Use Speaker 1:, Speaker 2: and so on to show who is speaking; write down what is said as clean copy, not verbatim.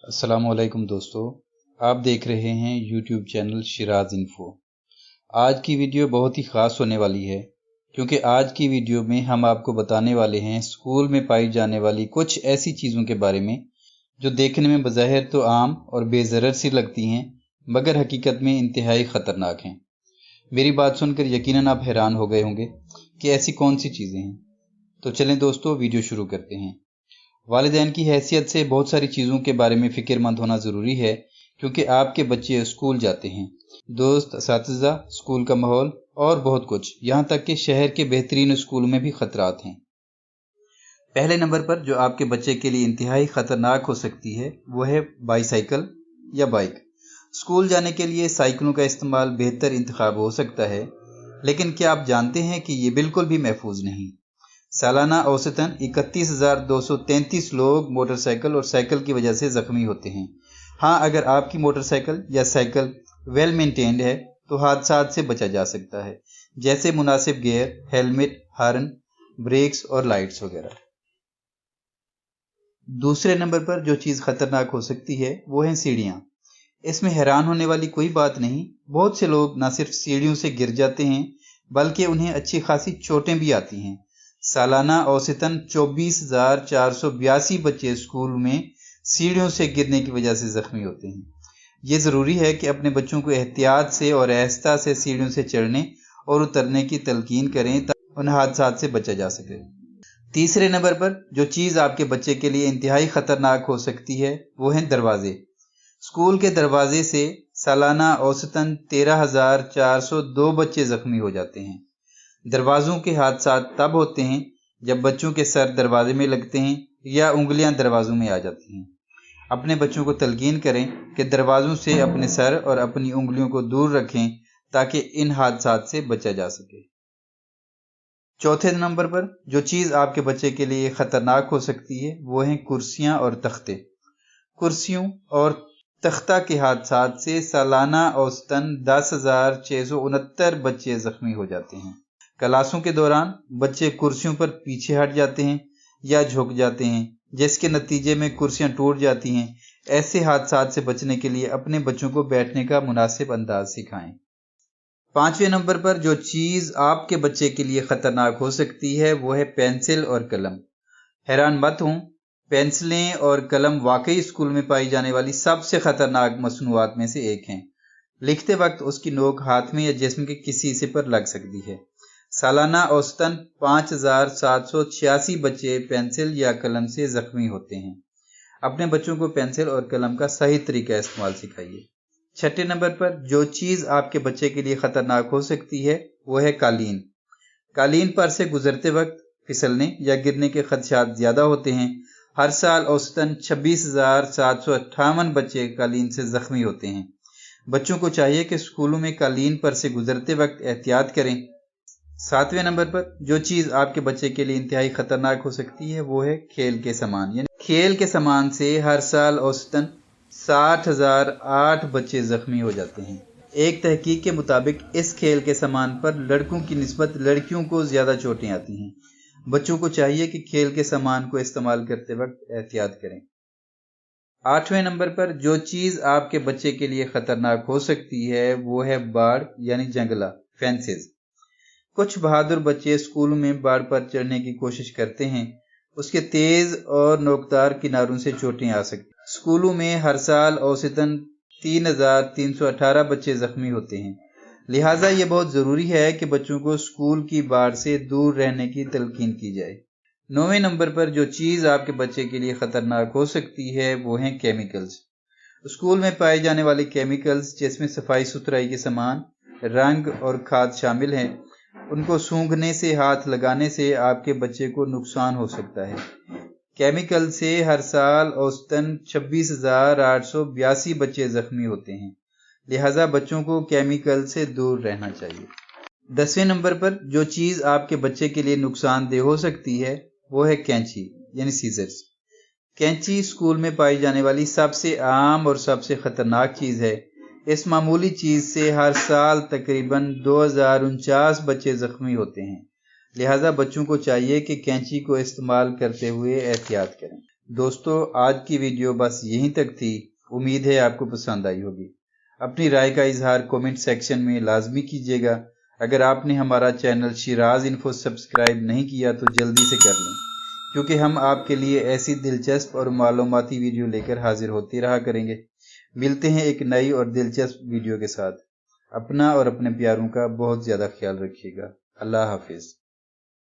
Speaker 1: अस्सलाम वालेकुम दोस्तों, आप देख रहे हैं यूट्यूब चैनल शिराज इन्फो। आज की वीडियो बहुत ही ख़ास होने वाली है क्योंकि आज की वीडियो में हम आपको बताने वाले हैं स्कूल में पाई जाने वाली कुछ ऐसी चीज़ों के बारे में जो देखने में बज़ाहिर तो आम और बेज़रर सी लगती हैं मगर हकीकत में इंतहाई ख़तरनाक हैं। मेरी बात सुनकर यकीनन आप हैरान हो गए होंगे कि ऐसी कौन सी चीज़ें हैं। तो चलें दोस्तों, वीडियो शुरू करते हैं। वालिदैन की हैसियत से बहुत सारी चीज़ों के बारे में फ़िक्रमंद होना ज़रूरी है क्योंकि आपके बच्चे स्कूल जाते हैं। दोस्त, असातिज़ा, स्कूल का माहौल और बहुत कुछ, यहाँ तक कि शहर के बेहतरीन स्कूलों में भी ख़तरात हैं। पहले नंबर पर जो आपके बच्चे के लिए इंतहाई ख़तरनाक हो सकती है वो है बाईसाइकिल या बाइक। स्कूल जाने के लिए साइकिलों का इस्तेमाल बेहतर इंतखाब हो सकता है, लेकिन क्या आप जानते हैं कि ये बिल्कुल भी महफूज नहीं। सालाना औसतन 31,233 लोग मोटरसाइकिल और साइकिल की वजह से जख्मी होते हैं। हाँ, अगर आपकी मोटरसाइकिल या साइकिल वेल मेंटेन्ड है तो हादसात से बचा जा सकता है, जैसे मुनासिब गियर, हेलमेट, हॉर्न, ब्रेक्स और लाइट्स वगैरह। दूसरे नंबर पर जो चीज़ खतरनाक हो सकती है वो है सीढ़ियाँ। इसमें हैरान होने वाली कोई बात नहीं। बहुत से लोग न सिर्फ सीढ़ियों से गिर जाते हैं बल्कि उन्हें अच्छी खासी चोटें भी आती हैं। सालाना औसतन 24,482 बच्चे स्कूल में सीढ़ियों से गिरने की वजह से जख्मी होते हैं। ये ज़रूरी है कि अपने बच्चों को एहतियात से और आहिस्ता से सीढ़ियों से चढ़ने और उतरने की तलकीन करें ताकि उन हादसात से बचा जा सके। तीसरे नंबर पर जो चीज़ आपके बच्चे के लिए इंतहाई ख़तरनाक हो सकती है वो हैं दरवाजे। स्कूल के दरवाजे से सालाना औसतन 13,402 बच्चे जख्मी हो जाते हैं। दरवाज़ों के हादसात तब होते हैं जब बच्चों के सर दरवाजे में लगते हैं या उंगलियां दरवाज़ों में आ जाती हैं। अपने बच्चों को तलकीन करें कि दरवाज़ों से अपने सर और अपनी उंगलियों को दूर रखें ताकि इन हादसात से बचा जा सके। चौथे नंबर पर जो चीज़ आपके बच्चे के लिए ख़तरनाक हो सकती है वो हैं कुर्सियाँ और तख्ते। कुर्सियों और तख्ता के हादसात से सालाना औसतन 10,669 बच्चे जख्मी हो जाते हैं। क्लासों के दौरान बच्चे कुर्सियों पर पीछे हट जाते हैं या झुक जाते हैं, जिसके नतीजे में कुर्सियां टूट जाती हैं। ऐसे हादसात से बचने के लिए अपने बच्चों को बैठने का मुनासिब अंदाज सिखाएं। पांचवें नंबर पर जो चीज़ आपके बच्चे के लिए ख़तरनाक हो सकती है वो है पेंसिल और कलम। हैरान मत हों, पेंसिलें और कलम वाकई स्कूल में पाई जाने वाली सबसे ख़तरनाक मसनूआत में से एक हैं। लिखते वक्त उसकी नोक हाथ में या जिस्म के किसी हिस्से पर लग सकती है। सालाना औसतन 5,786 बच्चे पेंसिल या कलम से जख्मी होते हैं। अपने बच्चों को पेंसिल और कलम का सही तरीका इस्तेमाल सिखाइए। छठे नंबर पर जो चीज़ आपके बच्चे के लिए ख़तरनाक हो सकती है वो है कालीन। कालीन पर से गुजरते वक्त फिसलने या गिरने के खदशात ज़्यादा होते हैं। हर साल औसतन 26,758 बच्चे कालीन से जख्मी होते हैं। बच्चों को चाहिए कि स्कूलों में कालीन पर से गुजरते वक्त एहतियात करें। सातवें नंबर पर जो चीज़ आपके बच्चे के लिए इंतहाई ख़तरनाक हो सकती है वो है खेल के सामान। यानी खेल के सामान से हर साल औसतन 60,008 बच्चे जख्मी हो जाते हैं। एक तहकीक के मुताबिक इस खेल के सामान पर लड़कों की निस्बत लड़कियों को ज़्यादा चोटें आती हैं। बच्चों को चाहिए कि खेल के सामान को इस्तेमाल करते वक्त एहतियात करें। आठवें नंबर पर जो चीज़ आपके बच्चे के लिए ख़तरनाक हो सकती है वो है बाड़ यानी जंगला, फेंसेस। कुछ बहादुर बच्चे स्कूल में बाड़ पर चढ़ने की कोशिश करते हैं। उसके तेज और नोकदार किनारों से चोटें आ सकती हैं। स्कूलों में हर साल औसतन 3,318 बच्चे जख्मी होते हैं। लिहाजा ये बहुत ज़रूरी है कि बच्चों को स्कूल की बाड़ से दूर रहने की तलकीन की जाए। 9वें नंबर पर जो चीज़ आपके बच्चे के लिए ख़तरनाक हो सकती है वो हैं केमिकल्स। स्कूल में पाए जाने वाले केमिकल्स जिसमें सफाई सुथराई के सामान, रंग और खाद शामिल हैं, उनको सूंघने से, हाथ लगाने से आपके बच्चे को नुकसान हो सकता है। केमिकल से हर साल औसतन 26,882 बच्चे जख्मी होते हैं। लिहाजा बच्चों को केमिकल से दूर रहना चाहिए। 10वें नंबर पर जो चीज़ आपके बच्चे के लिए नुकसानदेह हो सकती है वो है कैंची यानी सीजर्स। कैंची स्कूल में पाई जाने वाली सबसे आम और सबसे ख़तरनाक चीज़ है। इस मामूली चीज़ से हर साल तकरीबन 2,049 बच्चे जख्मी होते हैं। लिहाजा बच्चों को चाहिए कि कैंची को इस्तेमाल करते हुए एहतियात करें। دوستو آج کی ویڈیو بس یہیں تک تھی، امید ہے آپ کو پسند آئی ہوگی۔ اپنی رائے کا اظہار کومنٹ سیکشن میں لازمی کیجیے گا۔ اگر آپ نے ہمارا چینل شیراز انفو سبسکرائب نہیں کیا تو جلدی سے کر لیں، کیونکہ ہم آپ کے لیے ایسی دلچسپ اور معلوماتی ویڈیو لے کر حاضر ہوتے رہا کریں گے۔ ملتے ہیں ایک نئی اور دلچسپ ویڈیو کے ساتھ۔ اپنا اور اپنے پیاروں کا بہت زیادہ خیال رکھیے گا۔ اللہ حافظ۔